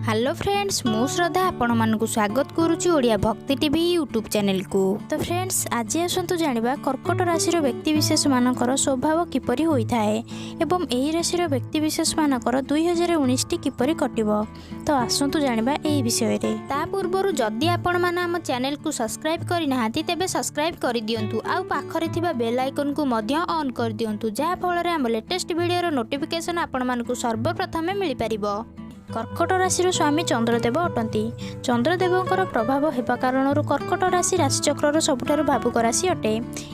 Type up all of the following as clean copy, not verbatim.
Hello friends मु श्रद्धा आपण मानकु स्वागत करुच्ची ओडिया भक्ति टीवी यूट्यूब चैनल को। तो फ्रेंड्स आज आसतु जानिबा कर्कट राशि व्यक्ति विशेष मानकर स्वभाव किपरि होइथाए एवं एही राशि व्यक्ति विशेष मानकर 2019 टी किपरि कटिबो। तो आसतु जानिबा एही विषय रे। ता पूर्वरु जदि आपण माने हम चैनल को सब्सक्राइब करि नाहांती तेबे सब्सक्राइब करि दियंतु आउ पाखरे थिबा बेल आइकन को मध्य ऑन कर दियंतु जा फल रे हम लेटेस्ट वीडियो रो नोटिफिकेशन आपण मानकु सर्वप्रथमे मिलि परिबो। कर्कट राशि स्वामी चंद्रदेव अटंती। चंद्रदेवंकर प्रभाव हेबा कारणरू कर्कट राशि राशिचक्र सबुठारु भावुक राशि अटे।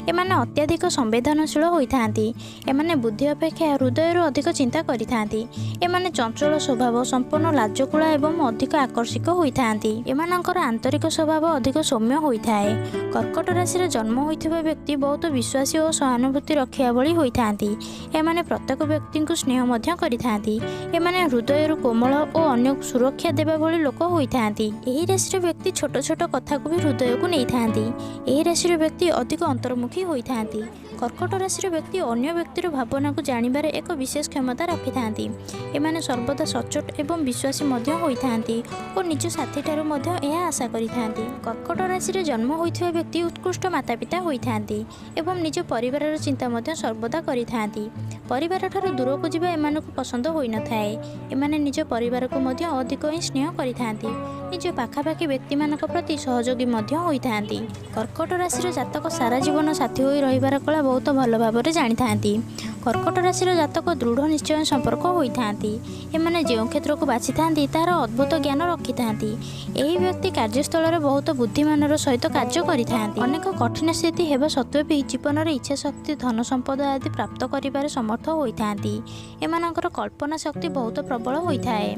एमाने अत्याधिक संवेदनशील होइथांती। एमाने बुद्धि अपेक्षा हृदय अधिक चिंता करिथांती। एमाने चंचल स्वभाव संपूर्ण लाजकुला एवं अधिक आकर्षिक होइथांती। एमानंकर आंतरिक स्वभाव अधिक सौम्य होइथाए। कर्कट राशि जन्म होइथिबा व्यक्ति बहुत विश्वासी और सहानुभूति रखिया भली होइथांती। एमाने प्रत्येक व्यक्ति को स्नेह मध्य करिथांती। एमाने हृदय कोमल और अन्य सुरक्षा देवा भली लोक होइथांती। एही राशि व्यक्ति छोट छोट कथा को भी हृदय को नहीं थांती। एही राशि व्यक्ति अधिक अंतर्मुखी होइथांती। कर्कट राशि व्यक्ति अन्य व्यक्तिर भावना को जानिबार एक विशेष क्षमता रखिथांती। एमाने सर्वदा सचोट एवं विश्वासी मध्य होइथांती और निज साथी ठारू मध्य यह आशा करिथांती। कर्कट राशि जन्म होइथिबा व्यक्ति उत्कृष्ट मातापिता होइथांती एवं निज परिवार चिंता मध्य सर्वदा करिथांती। परिवार ठारू दूर को जिबा एमानकु पसंद होई न थाए। एमाने निज परिवार को मध्य अधिक ही स्नेह करिथांती। निज पाखापाखि व्यक्ति मानक प्रति सहयोगी मध्य होइथांती। कर्कट राशि जातक सारा जीवन साथी होई रहिबार कला बहुत भल भाव जानिथांती। कर्कट राशि जातक दृढ़ निश्चय संपर्क होइथांती। एमाने जो क्षेत्र को बाछिथांती तार अद्भुत ज्ञान रखिथांती। एही व्यक्ति कार्यस्थल में बहुत बुद्धिमानर सहित कार्य करिथांती। अनेक कठिन स्थिति हेबा सत्वे भी जीवन में इच्छा शक्ति धन संपद आदि प्राप्त करिबार समर्थ होइथांती। एमानकर कल्पना शक्ति बहुत प्रबल होइथाए।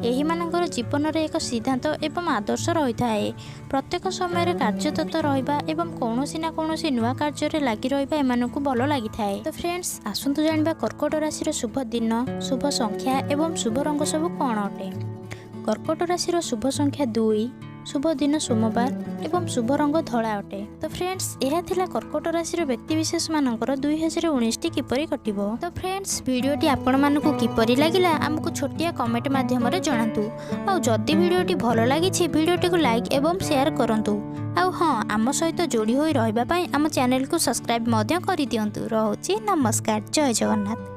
एही मानकर जीवन में एक सिद्धांत एवं आदर्श रही। प्रत्येक समय कार्यरत रहिबा एवं कौनसी ना कौनसी नुआ कार्य लगी रहिबा एमानकु भल लागिथाए। तो फ्रेंड्स आसंतु जानिबा कर्कट राशि शुभ दिन शुभ संख्या एवं शुभ रंग सब कौन अटे। कर्कट राशि शुभ संख्या 2, शुभ दिन सोमवार एवं शुभ रंग धला अटे। तो फ्रेंड्स यह थिला कर्कट राशि व्यक्ति विशेष मानकर 2019 टी किपरि कटिबो। तो फ्रेंड्स वीडियोटी आपण मानकु किपरि लागिला हमकु छोटिया कमेंट माध्यम रे जणांतु। आ जदि वीडियोटी भलो लागिछि वीडियोटी को लाइक एवं शेयर करंतु। आ हाँ आम सहित जोड़ी होई रहबा पई आम चैनल को सब्सक्राइब मध्य करि दियंतु। रहउछि नमस्कार, जय जगन्नाथ।